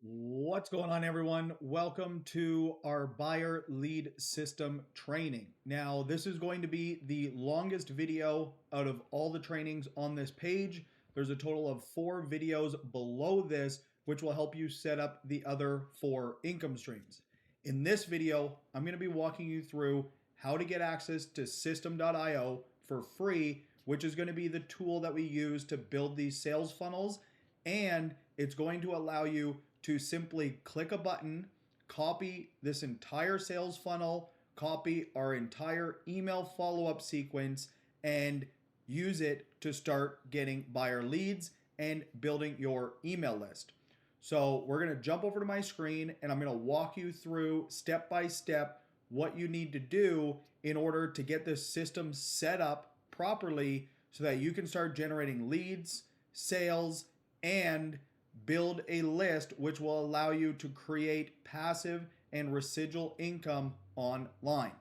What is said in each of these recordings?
What's going on, everyone? Welcome to our buyer lead system training. Now, this is going to be the longest video out of all the trainings on this page. There's a total of 4 videos below this, which will help you set up the other 4 income streams. In this video, I'm going to be walking you through how to get access to Systeme.io for free, which is going to be the tool that we use to build these sales funnels. And it's going to allow you to simply click a button, copy this entire sales funnel, copy our entire email follow-up sequence, and use it to start getting buyer leads and building your email list. So we're going to jump over to my screen and I'm going to walk you through step by step what you need to do in order to get this system set up properly so that you can start generating leads, sales, and build a list which will allow you to create passive and residual income online.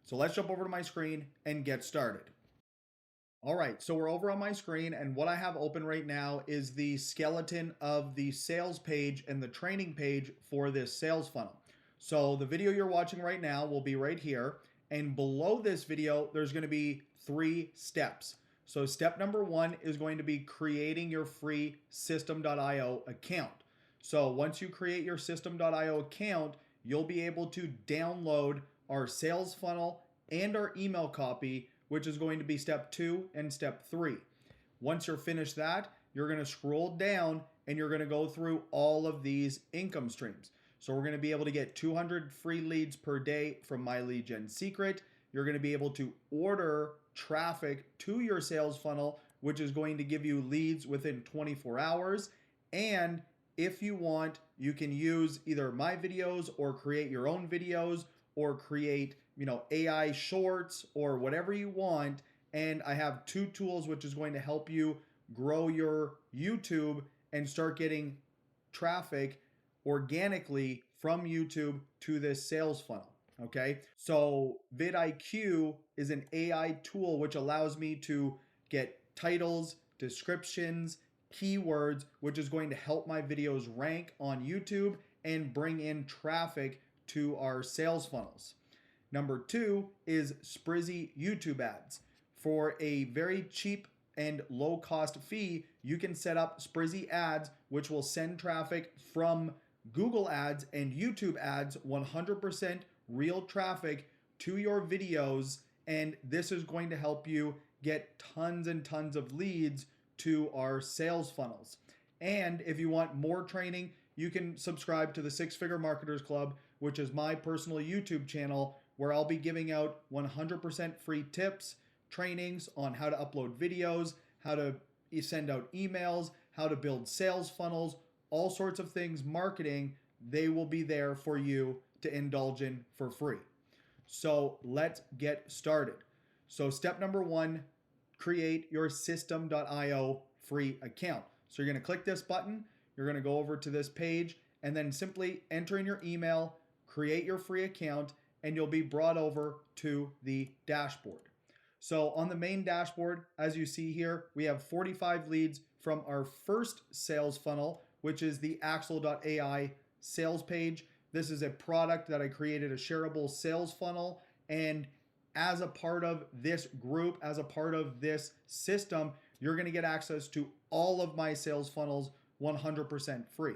So let's jump over to my screen and get started. All right, so we're over on my screen, and what I have open right now is the skeleton of the sales page and the training page for this sales funnel. So the video you're watching right now will be right here, and below this video, there's going to be 3 steps. So step number 1 is going to be creating your free Systeme.io account. So once you create your Systeme.io account, you'll be able to download our sales funnel and our email copy, which is going to be step 2 and step 3. Once you're finished that, you're going to scroll down and you're going to go through all of these income streams. So we're going to be able to get 200 free leads per day from My Lead Gen Secret. You're going to be able to order traffic to your sales funnel, which is going to give you leads within 24 hours. And if you want, you can use either my videos or create your own videos or create, AI shorts or whatever you want. And I have 2 tools which is going to help you grow your YouTube and start getting traffic organically from YouTube to this sales funnel. Okay, so vidIQ is an AI tool which allows me to get titles, descriptions, keywords, which is going to help my videos rank on YouTube and bring in traffic to our sales funnels. Number 2 is Sprizzy YouTube ads. For a very cheap and low cost fee, you can set up Sprizzy ads, which will send traffic from Google ads and YouTube ads, 100% real traffic to your videos. And this is going to help you get tons and tons of leads to our sales funnels. And if you want more training, you can subscribe to the 6-Figure Marketers Club, which is my personal YouTube channel, where I'll be giving out 100% free tips, trainings on how to upload videos, how to send out emails, how to build sales funnels, all sorts of things marketing. They will be there for you to indulge in for free. So let's get started. So step number 1, create your Systeme.io free account. So you're going to click this button, you're going to go over to this page, and then simply enter in your email, create your free account, and you'll be brought over to the dashboard. So on the main dashboard, as you see here, we have 45 leads from our first sales funnel, which is the Axel.ai sales page. This is a product that I created, a shareable sales funnel. And as a part of this group, as a part of this system, you're going to get access to all of my sales funnels 100% free.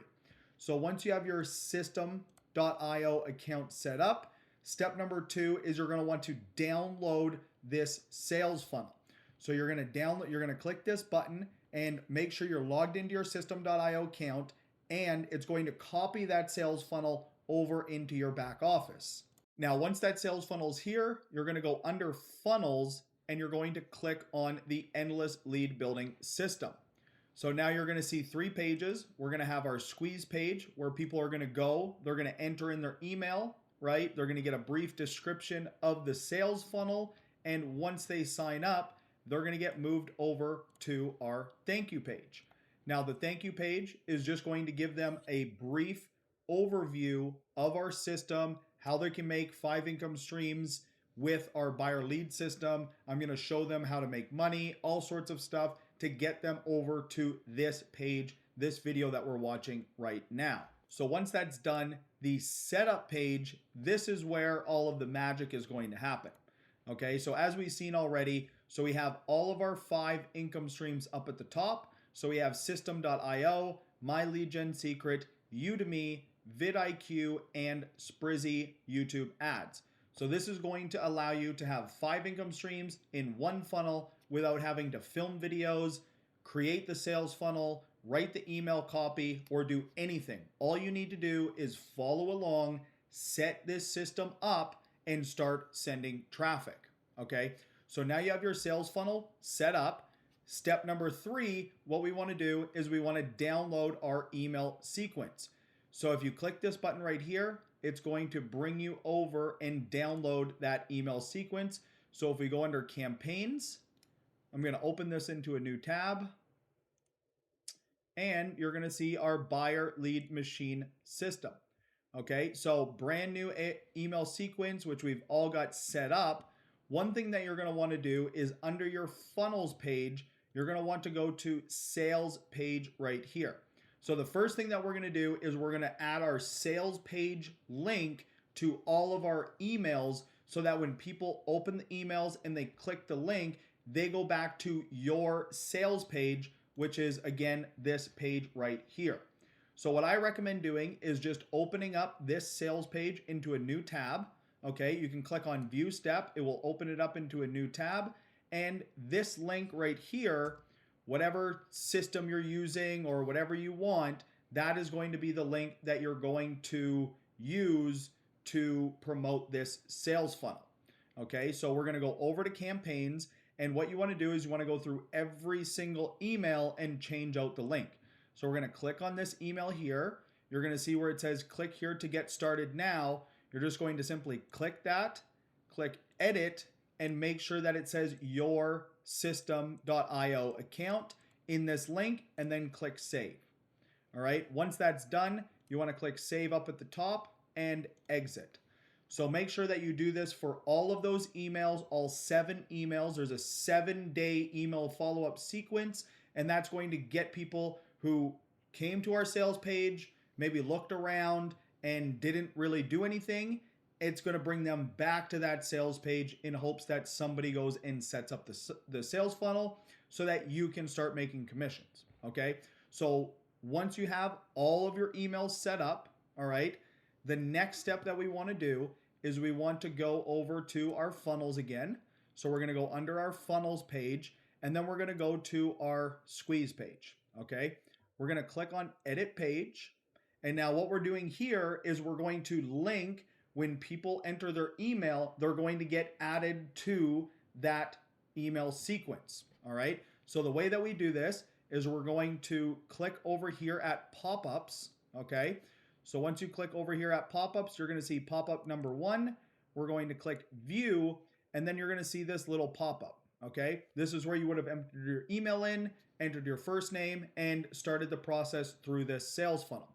So once you have your Systeme.io account set up, step number 2 is you're going to want to download this sales funnel. So you're going to click this button and make sure you're logged into your Systeme.io account, and it's going to copy that sales funnel over into your back office. Now, once that sales funnel is here, you're going to go under funnels and you're going to click on the endless lead building system. So now you're going to see 3 pages. We're going to have our squeeze page where people are going to go, they're going to enter in their email, right? They're going to get a brief description of the sales funnel. And once they sign up, they're going to get moved over to our thank you page. Now, the thank you page is just going to give them a brief overview of our system, how they can make 5 income streams with our buyer lead system. I'm going to show them how to make money, all sorts of stuff to get them over to this page this video that we're watching right now. So once that's done, the setup page, this is where all of the magic is going to happen. Okay, so as we've seen already, so we have all of our 5 income streams up at the top. So we have Systeme.io, My Lead Gen Secret, Udemy, vidIQ, and Sprizzy YouTube ads. So this is going to allow you to have 5 income streams in one funnel without having to film videos, create the sales funnel, write the email copy, or do anything. All you need to do is follow along, set this system up, and start sending traffic. Okay, so now you have your sales funnel set up. Step number 3, what we want to do is we want to download our email sequence. So if you click this button right here, it's going to bring you over and download that email sequence. So if we go under campaigns, I'm going to open this into a new tab, and you're going to see our buyer lead machine system. Okay, so brand new email sequence, which we've all got set up. One thing that you're going to want to do is under your funnels page, you're going to want to go to sales page right here. So the first thing that we're going to do is we're going to add our sales page link to all of our emails so that when people open the emails and they click the link, they go back to your sales page, which is again this page right here. So what I recommend doing is just opening up this sales page into a new tab. Okay, you can click on view step, it will open it up into a new tab, and this link right here, whatever system you're using or whatever you want, that is going to be the link that you're going to use to promote this sales funnel. Okay, so we're going to go over to campaigns, and what you want to do is you want to go through every single email and change out the link. So we're going to click on this email here. You're going to see where it says click here to get started now. You're just going to simply click that, click edit, and make sure that it says your Systeme.io account in this link, and then click save. All right, once that's done, you want to click save up at the top and exit. So make sure that you do this for all of those emails, all 7 emails. There's a 7-day email follow-up sequence, and that's going to get people who came to our sales page, maybe looked around and didn't really do anything. It's going to bring them back to that sales page in hopes that somebody goes and sets up the sales funnel so that you can start making commissions. Okay, so once you have all of your emails set up, all right, the next step that we want to do is we want to go over to our funnels again. So we're going to go under our funnels page, and then we're going to go to our squeeze page. Okay, we're going to click on edit page. And now what we're doing here is we're going to link, when people enter their email, they're going to get added to that email sequence. All right, so the way that we do this is we're going to click over here at pop-ups. Okay, so once you click over here at pop-ups, you're going to see pop-up number 1. We're going to click view, and then you're going to see this little pop-up. Okay, this is where you would have entered your email in, entered your first name, and started the process through this sales funnel.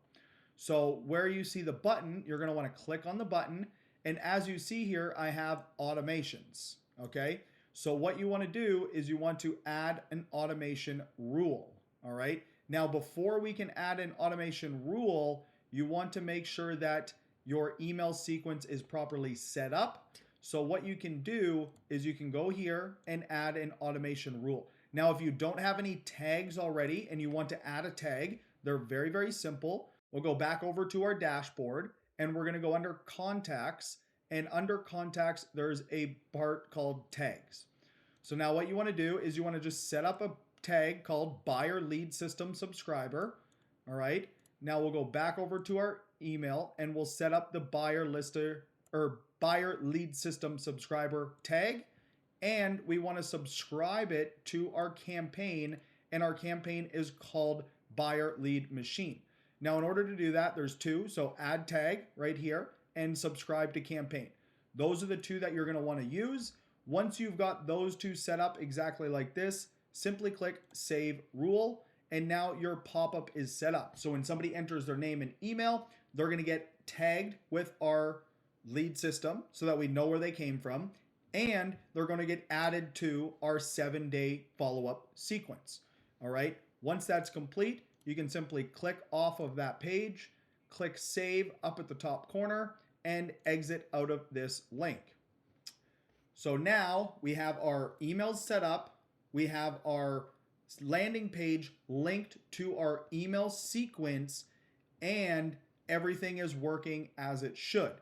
So where you see the button, you're going to want to click on the button. And as you see here, I have automations. Okay, so what you want to do is you want to add an automation rule. All right, now before we can add an automation rule, you want to make sure that your email sequence is properly set up. So what you can do is you can go here and add an automation rule. Now, if you don't have any tags already and you want to add a tag, they're very, very simple. We'll go back over to our dashboard, and we're going to go under contacts, and under contacts, there's a part called tags. So now what you want to do is you want to just set up a tag called buyer lead system subscriber. All right. Now we'll go back over to our email, and we'll set up the buyer lister or buyer lead system subscriber tag. And we want to subscribe it to our campaign, and our campaign is called buyer lead machine. Now, in order to do that, there's 2. So add tag right here and subscribe to campaign. Those are the 2 that you're going to want to use. Once you've got those 2 set up exactly like this, simply click save rule. And now your pop-up is set up. So when somebody enters their name and email, they're going to get tagged with our lead system so that we know where they came from. And they're going to get added to our 7-day follow-up sequence. All right. Once that's complete, you can simply click off of that page, click save up at the top corner, and exit out of this link. So now we have our emails set up. We have our landing page linked to our email sequence, and everything is working as it should.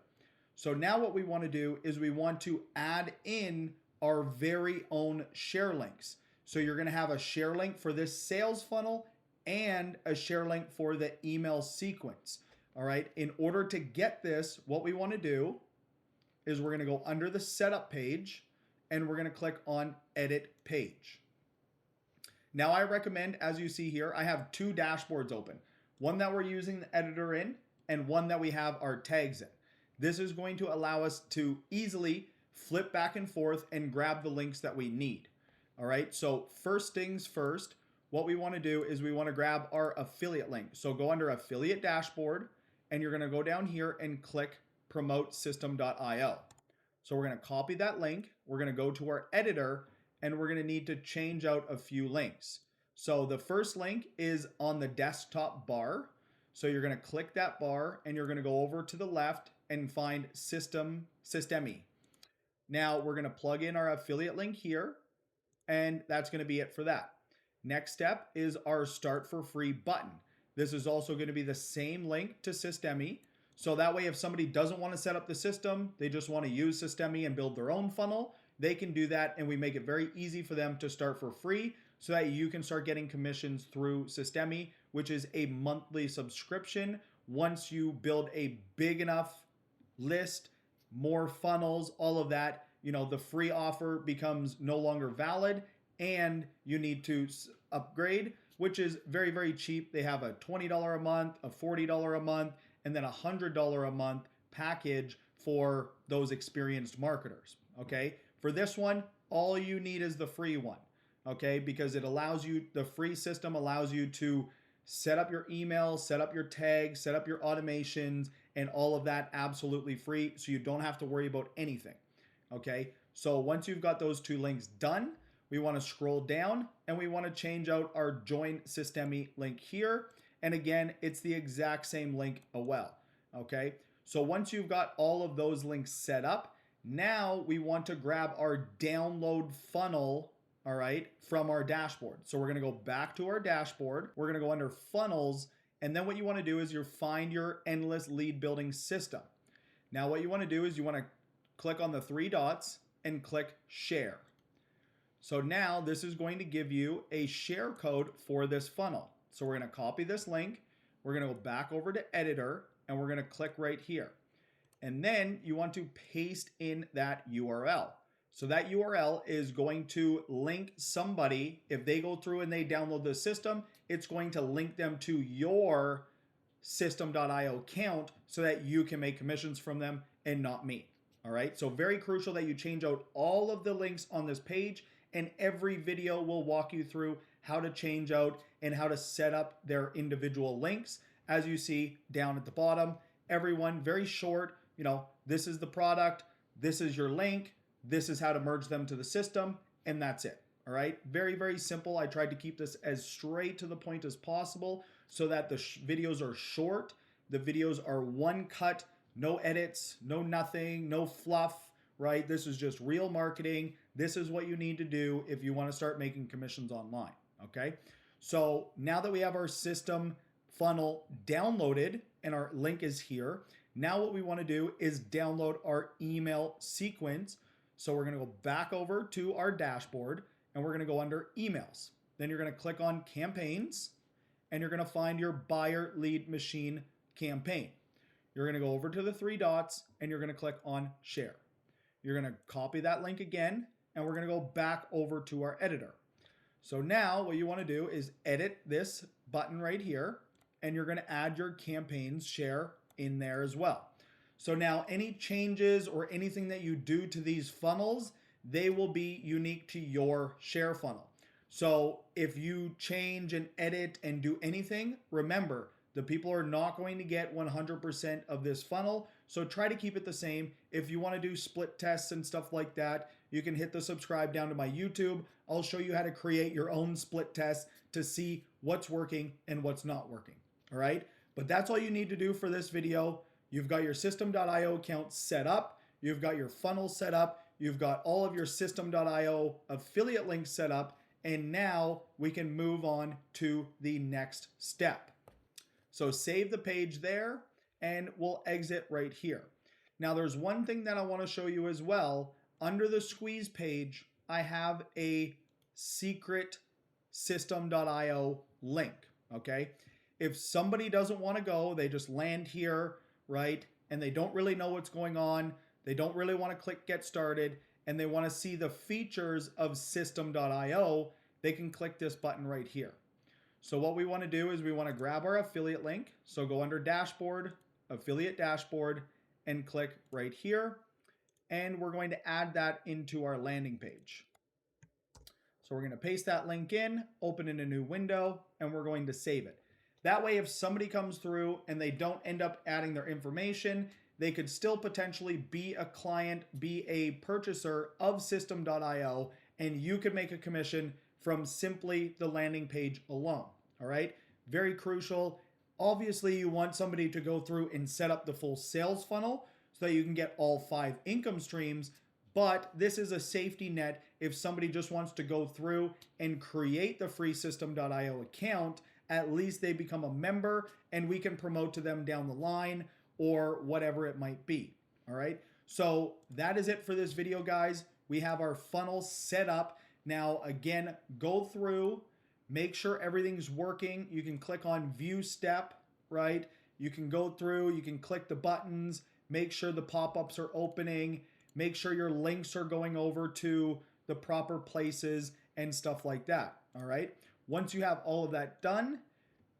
So now what we want to do is we want to add in our very own share links. So you're going to have a share link for this sales funnel and a share link for the email sequence. All right. In order to get this, what we want to do is we're going to go under the setup page and we're going to click on edit page. Now I recommend, as you see here, I have two dashboards open, one that we're using the editor in and one that we have our tags in. This is going to allow us to easily flip back and forth and grab the links that we need. All right, so first things first, what we want to do is we want to grab our affiliate link. So go under affiliate dashboard and you're going to go down here and click promote system.io. So we're going to copy that link. We're going to go to our editor and we're going to need to change out a few links. So the first link is on the desktop bar. So you're going to click that bar and you're going to go over to the left and find Systeme. Now we're going to plug in our affiliate link here, and that's going to be it for that. Next step is our start for free button. This is also going to be the same link to Systeme. So that way, if somebody doesn't want to set up the system, they just want to use Systeme and build their own funnel, they can do that, and we make it very easy for them to start for free so that you can start getting commissions through Systeme, which is a monthly subscription. Once you build a big enough list, more funnels, all of that, the free offer becomes no longer valid and you need to upgrade, which is very, very cheap. They have a $20 a month, a $40 a month, and then a $100 a month package for those experienced marketers. Okay. For this one, all you need is the free one. Okay. Because it allows you, the free system allows you to set up your email, set up your tags, set up your automations, and all of that absolutely free. So you don't have to worry about anything. Okay. So once you've got those two links done, we want to scroll down and we want to change out our join Systeme link here. And again, it's the exact same link as well. Okay. So once you've got all of those links set up, now we want to grab our download funnel, all right, from our dashboard. So we're going to go back to our dashboard. We're going to go under funnels. And then what you want to do is you find your endless lead building system. Now what you want to do is you want to click on the three dots and click share. So now this is going to give you a share code for this funnel. So we're going to copy this link. We're going to go back over to editor and we're going to click right here. And then you want to paste in that URL. So that URL is going to link somebody. If they go through and they download the system, it's going to link them to your Systeme.io account so that you can make commissions from them and not me. All right. So very crucial that you change out all of the links on this page, and every video will walk you through how to change out and how to set up their individual links. As you see down at the bottom, everyone very short, this is the product, this is your link, this is how to merge them to the system, and that's it. All right. Very, very simple. I tried to keep this as straight to the point as possible so that the videos are short. The videos are one cut, no edits, no nothing, no fluff, right? This is just real marketing. This is what you need to do if you want to start making commissions online. Okay. So now that we have our system funnel downloaded and our link is here, now what we want to do is download our email sequence. So we're going to go back over to our dashboard and we're going to go under emails. Then you're going to click on campaigns and you're going to find your buyer lead machine campaign. You're going to go over to the three dots and you're going to click on share. You're going to copy that link again and we're going to go back over to our editor. So now what you want to do is edit this button right here and you're going to add your campaigns share in there as well. So now any changes or anything that you do to these funnels, they will be unique to your share funnel. So if you change and edit and do anything, remember, the people are not going to get 100% of this funnel. So try to keep it the same. If you want to do split tests and stuff like that, you can hit the subscribe down to my YouTube. I'll show you how to create your own split test to see what's working and what's not working. All right. But that's all you need to do for this video. You've got your Systeme.io account set up. You've got your funnel set up. You've got all of your Systeme.io affiliate links set up. And now we can move on to the next step. So save the page there and we'll exit right here. Now there's one thing that I want to show you as well. Under the squeeze page, I have a secret Systeme.io link, okay? If somebody doesn't want to go, they just land here, right? And they don't really know what's going on. They don't really want to click get started and they want to see the features of Systeme.io, they can click this button right here. So what we want to do is we want to grab our affiliate link. So go under dashboard, affiliate dashboard, and click right here. And we're going to add that into our landing page. So we're going to paste that link in, open in a new window, and we're going to save it. That way, if somebody comes through and they don't end up adding their information, they could still potentially be a client, be a purchaser of Systeme.io, and you could make a commission from simply the landing page alone. All right, very crucial. Obviously, you want somebody to go through and set up the full sales funnel so that you can get all 5 income streams. But this is a safety net if somebody just wants to go through and create the free Systeme.io account. At least they become a member and we can promote to them down the line or whatever it might be. All right, so that is it for this video, guys. We have our funnel set up. Now, again, go through, make sure everything's working. You can click on view step, right? You can go through, you can click the buttons, make sure the pop-ups are opening, make sure your links are going over to the proper places and stuff like that, all right? Once you have all of that done,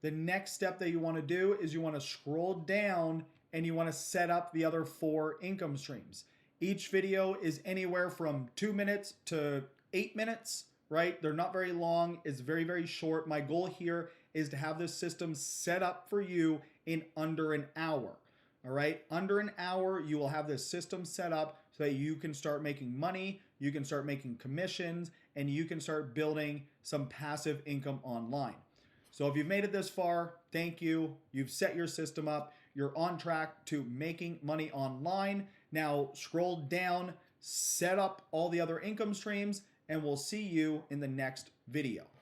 the next step that you want to do is you want to scroll down and you want to set up the other 4 income streams. Each video is anywhere from 2 minutes to 8 minutes, right? They're not very long. It's very, very short. My goal here is to have this system set up for you in under an hour. All right, under an hour, you will have this system set up so that you can start making money, you can start making commissions, and you can start building some passive income online. So if you've made it this far, thank you. You've set your system up. You're on track to making money online. Now scroll down, set up all the other income streams, and we'll see you in the next video.